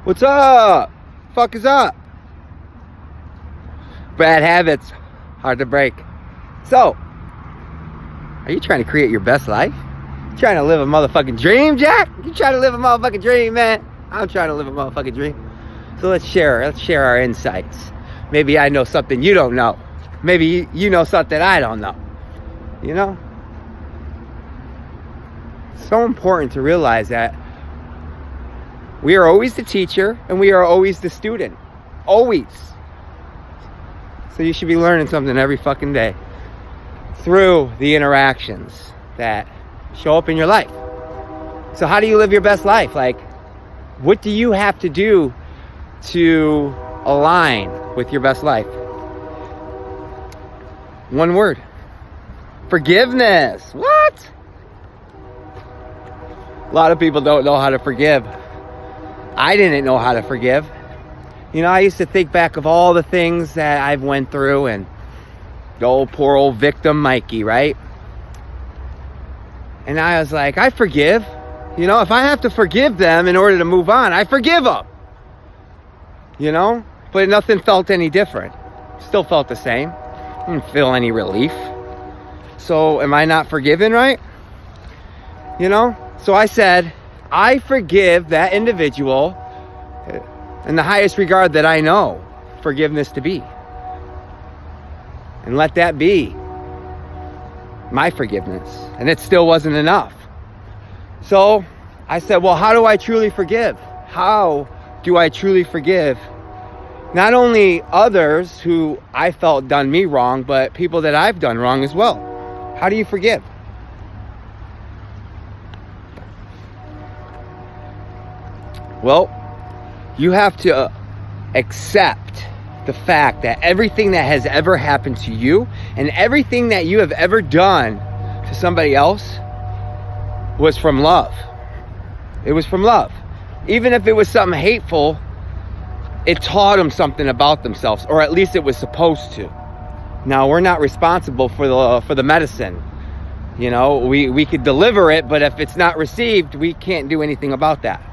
What's up? Fuck is up? Bad habits, hard to break. So, are you trying to create your best life? You trying to live a motherfucking dream, Jack? You trying to live a motherfucking dream, man? I'm trying to live a motherfucking dream. So let's share our insights. Maybe I know something you don't know. Maybe you know something I don't know. You know? It's so important to realize that we are always the teacher and we are always the student. Always. So you should be learning something every fucking day through the interactions that show up in your life. So how do you live your best life? Like, what do you have to do to align with your best life? One word. Forgiveness. What? A lot of people don't know how to forgive. I didn't know how to forgive. You know, I used to think back of all the things that I've went through and the old poor old victim Mikey, right? And I was like, I forgive. You know, if I have to forgive them in order to move on, I forgive them. You know? But nothing felt any different. Still felt the same. Didn't feel any relief. So am I not forgiven, right? You know? So I said, I forgive that individual in the highest regard that I know forgiveness to be. And let that be my forgiveness. And it still wasn't enough. So I said, well, how do I truly forgive? How do I truly forgive not only others who I felt done me wrong, but people that I've done wrong as well? How do you forgive? Well, you have to accept the fact that everything that has ever happened to you and everything that you have ever done to somebody else was from love. It was from love. Even if it was something hateful, it taught them something about themselves, or at least it was supposed to. Now, we're not responsible for the medicine. You know, we could deliver it, but if it's not received, we can't do anything about that.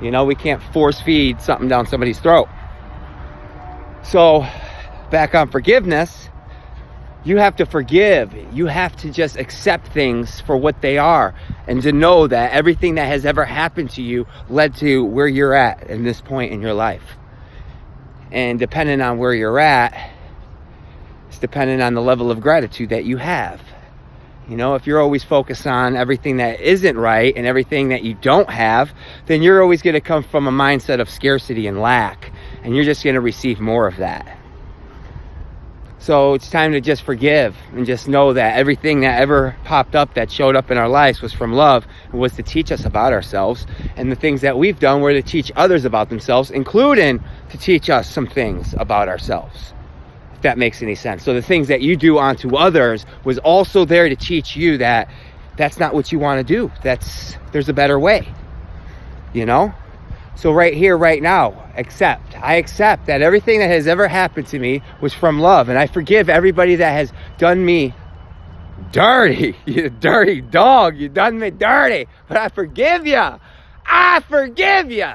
You know, we can't force feed something down somebody's throat. So, back on forgiveness, you have to forgive. You have to just accept things for what they are. And to know that everything that has ever happened to you led to where you're at in this point in your life. And depending on where you're at, it's dependent on the level of gratitude that you have. You know, if you're always focused on everything that isn't right and everything that you don't have, then you're always going to come from a mindset of scarcity and lack. And you're just going to receive more of that. So it's time to just forgive and just know that everything that ever popped up that showed up in our lives was from love and was to teach us about ourselves. And the things that we've done were to teach others about themselves, including to teach us some things about ourselves. If that makes any sense. So the things that you do onto others was also there to teach you that that's not what you want to do. There's a better way, you know? So right here, right now, I accept that everything that has ever happened to me was from love. And I forgive everybody that has done me dirty. You dirty dog, you done me dirty. But I forgive you. I forgive you.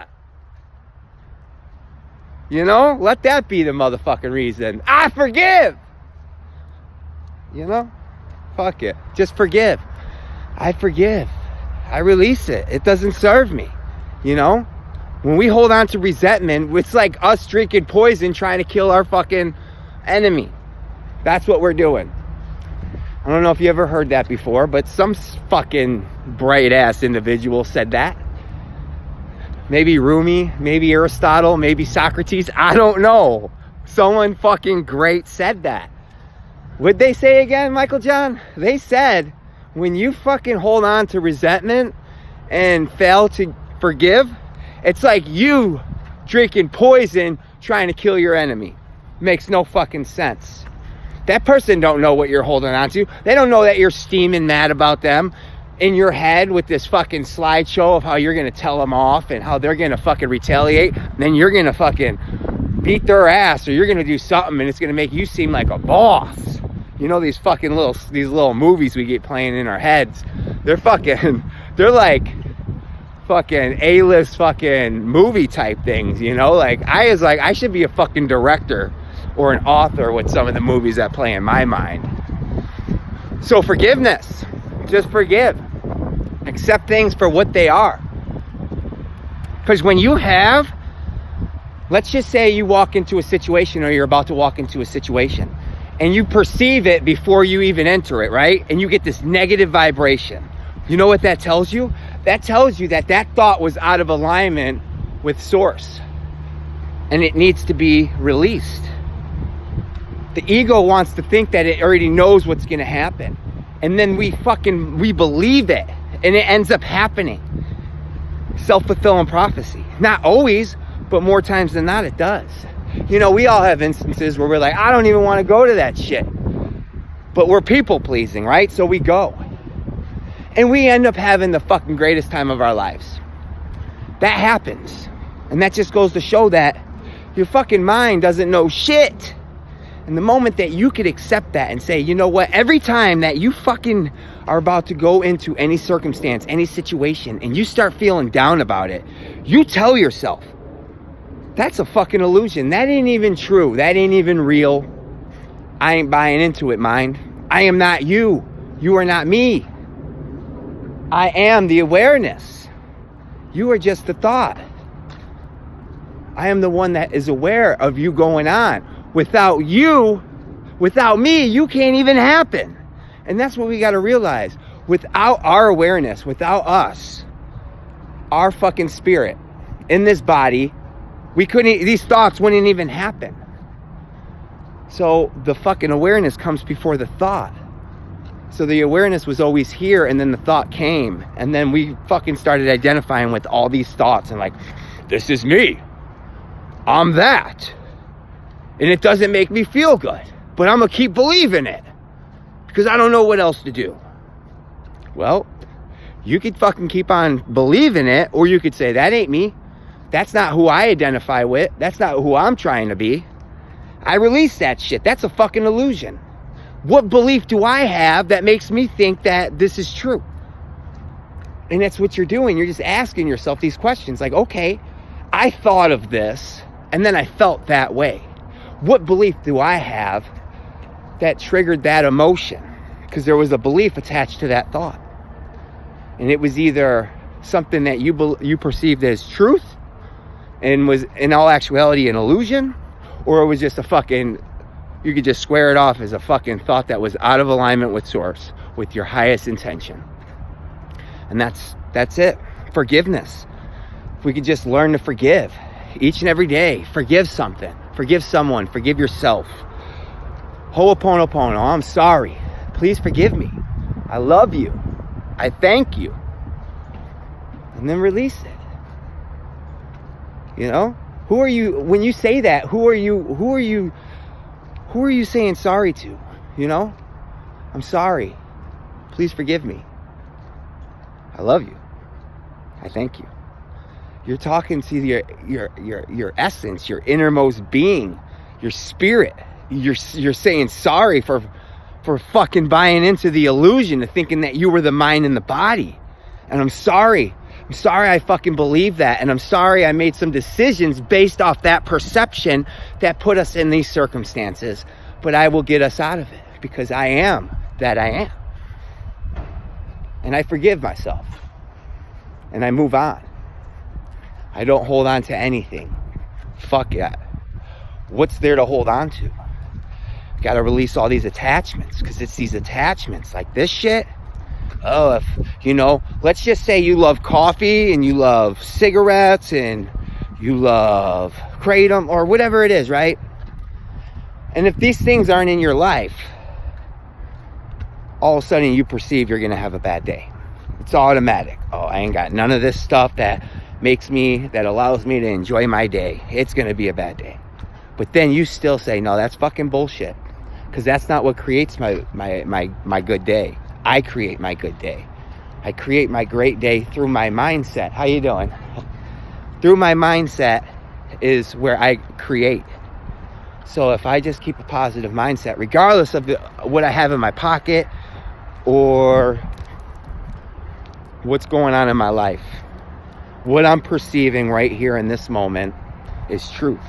You know, let that be the motherfucking reason. I forgive. You know, fuck it. Just forgive. I forgive. I release it. It doesn't serve me. You know, when we hold on to resentment, it's like us drinking poison trying to kill our fucking enemy. That's what we're doing. I don't know if you ever heard that before, but some fucking bright ass individual said that. Maybe Rumi, maybe Aristotle, maybe Socrates. I don't know. Someone fucking great said that. What'd they say again, Michael John? They said, when you fucking hold on to resentment and fail to forgive, it's like you drinking poison trying to kill your enemy. Makes no fucking sense. That person don't know what you're holding on to. They don't know that you're steaming mad about them in your head with this fucking slideshow of how you're going to tell them off and how they're going to fucking retaliate. And then you're going to fucking beat their ass, or you're going to do something and it's going to make you seem like a boss. You know, these little movies we get playing in our heads. They're like fucking A-list fucking movie type things, you know? Like, I should be a fucking director or an author with some of the movies that play in my mind. So forgiveness. Just forgive. Accept things for what they are. Because when you have, let's just say you walk into a situation, or you're about to walk into a situation, and you perceive it before you even enter it, right? And you get this negative vibration. You know what that tells you? That tells you that that thought was out of alignment with source, and it needs to be released. The ego wants to think that it already knows what's going to happen. And then we believe it, and it ends up happening. Self-fulfilling prophecy. Not always, but more times than not, it does. You know, we all have instances where we're like, I don't even want to go to that shit. But we're people pleasing, right? So we go. And we end up having the fucking greatest time of our lives. That happens. And that just goes to show that your fucking mind doesn't know shit. And the moment that you could accept that and say, you know what, every time that you fucking are about to go into any circumstance, any situation, and you start feeling down about it, you tell yourself, that's a fucking illusion. That ain't even true. That ain't even real. I ain't buying into it, mind. I am not you. You are not me. I am the awareness. You are just the thought. I am the one that is aware of you going on. Without you, without me, you can't even happen. And that's what we got to realize. Without our awareness, without us, our fucking spirit in this body, these thoughts wouldn't even happen. So the fucking awareness comes before the thought. So the awareness was always here, and then the thought came, and then we fucking started identifying with all these thoughts and like, this is me. I'm that. And it doesn't make me feel good, but I'm gonna keep believing it because I don't know what else to do. Well, you could fucking keep on believing it, or you could say, that ain't me. That's not who I identify with. That's not who I'm trying to be. I release that shit. That's a fucking illusion. What belief do I have that makes me think that this is true? And that's what you're doing. You're just asking yourself these questions like, okay, I thought of this and then I felt that way. What belief do I have that triggered that emotion? Because there was a belief attached to that thought. And it was either something that you perceived as truth and was in all actuality an illusion, or it was just a fucking, you could just square it off as a fucking thought that was out of alignment with source, with your highest intention. And that's it. Forgiveness. If we could just learn to forgive each and every day, forgive something. Forgive someone. Forgive yourself. Ho'oponopono. I'm sorry. Please forgive me. I love you. I thank you. And then release it. You know? Who are you, when you say that, who are you saying sorry to? You know? I'm sorry. Please forgive me. I love you. I thank you. You're talking to your essence, your innermost being, your spirit. You're saying sorry for fucking buying into the illusion of thinking that you were the mind and the body. And I'm sorry. I'm sorry I fucking believe that. And I'm sorry I made some decisions based off that perception that put us in these circumstances. But I will get us out of it because I am that I am. And I forgive myself. And I move on. I don't hold on to anything. Fuck that. What's there to hold on to? Got to release all these attachments, because it's these attachments like this shit. Oh, if, you know, let's just say you love coffee and you love cigarettes and you love kratom or whatever it is, right? And if these things aren't in your life, all of a sudden you perceive you're going to have a bad day. It's automatic. Oh, I ain't got none of this stuff that allows me to enjoy my day. It's going to be a bad day. But then you still say, no, that's fucking bullshit. Because that's not what creates my good day. I create my good day. I create my great day through my mindset. How you doing? Through my mindset is where I create. So if I just keep a positive mindset, regardless of what I have in my pocket or what's going on in my life, what I'm perceiving right here in this moment is truth.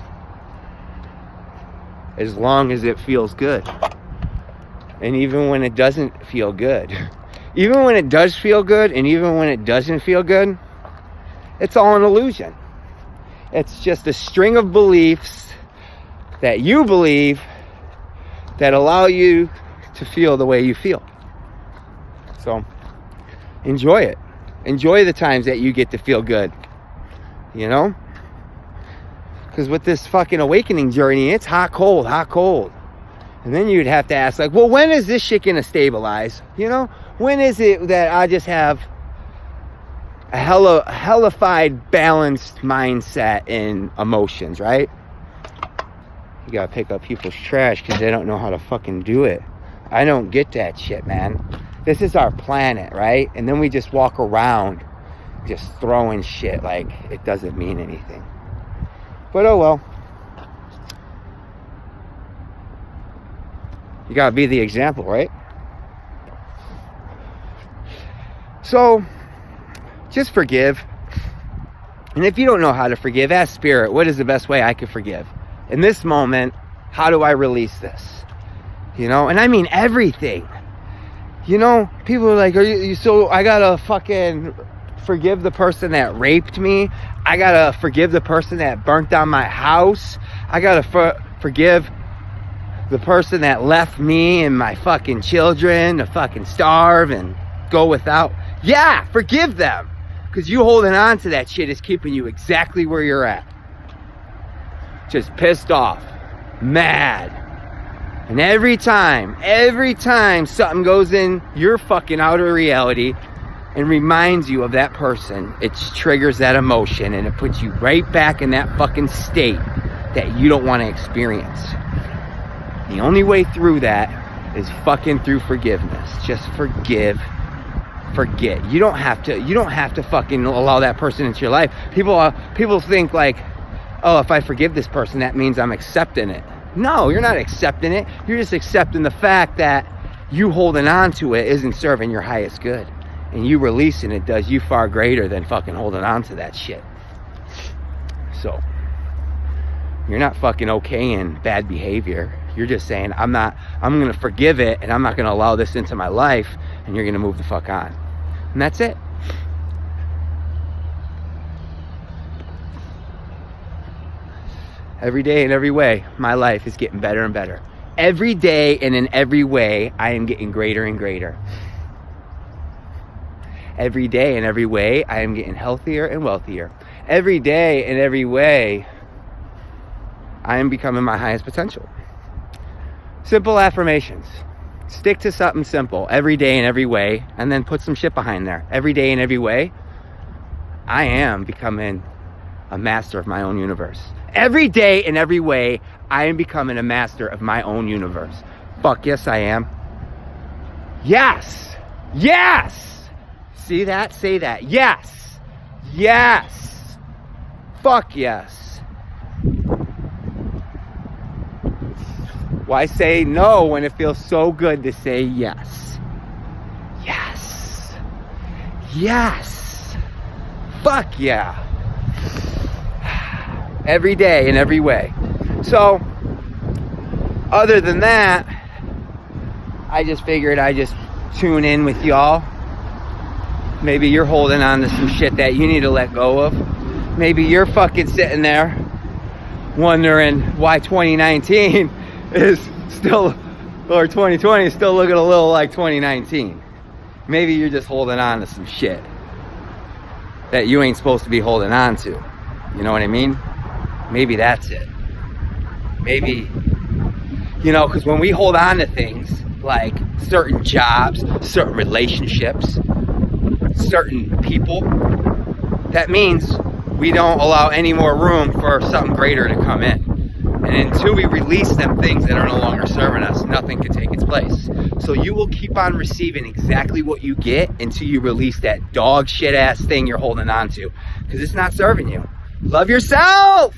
As long as it feels good. And even when it doesn't feel good. Even when it does feel good, and even when it doesn't feel good, it's all an illusion. It's just a string of beliefs that you believe that allow you to feel the way you feel. So, enjoy it. Enjoy the times that you get to feel good. You know? Because with this fucking awakening journey, it's hot, cold, hot, cold. And then you'd have to ask, like, well, when is this shit gonna stabilize? You know? When is it that I just have a hellified, balanced mindset and emotions, right? You gotta pick up people's trash because they don't know how to fucking do it. I don't get that shit, man. This is our planet, right? And then we just walk around just throwing shit like it doesn't mean anything. But oh well. You gotta be the example, right? So, just forgive. And if you don't know how to forgive, ask Spirit, what is the best way I can forgive? In this moment, how do I release this? You know, and I mean everything. You know, people are like, so I gotta fucking forgive the person that raped me. I gotta forgive the person that burnt down my house. I gotta forgive the person that left me and my fucking children to fucking starve and go without. Yeah, forgive them. Because you holding on to that shit is keeping you exactly where you're at. Just pissed off. Mad. And every time something goes in your fucking outer reality and reminds you of that person, it triggers that emotion and it puts you right back in that fucking state that you don't want to experience. The only way through that is fucking through forgiveness. Just forgive. Forget. You don't have to fucking allow that person into your life. People think like, oh, if I forgive this person, that means I'm accepting it. No, you're not accepting it. You're just accepting the fact that you holding on to it isn't serving your highest good. And you releasing it does you far greater than fucking holding on to that shit. So, you're not fucking okaying bad behavior. You're just saying, I'm going to forgive it and I'm not going to allow this into my life, and you're going to move the fuck on. And that's it. Every day and every way, my life is getting better and better. Every day and in every way, I am getting greater and greater. Every day and every way, I am getting healthier and wealthier. Every day and every way, I am becoming my highest potential. Simple affirmations. Stick to something simple every day and every way, and then put some shit behind there. Every day and every way, I am becoming a master of my own universe. Every day and every way, I am becoming a master of my own universe. Fuck yes, I am. Yes. Yes. See that? Say that. Yes. Yes. Fuck yes. Why say no when it feels so good to say yes? Yes. Yes. Fuck yeah. Every day in every way. So, other than that, I just figured I'd just tune in with y'all. Maybe you're holding on to some shit that you need to let go of. Maybe you're fucking sitting there wondering why 2019 is still, or 2020 is still looking a little like 2019. Maybe you're just holding on to some shit that you ain't supposed to be holding on to. You know what I mean? Maybe that's it. Maybe, you know, because when we hold on to things like certain jobs, certain relationships, certain people, that means we don't allow any more room for something greater to come in. And until we release them things that are no longer serving us, nothing can take its place. So you will keep on receiving exactly what you get until you release that dog shit ass thing you're holding on to, because it's not serving you. Love yourself!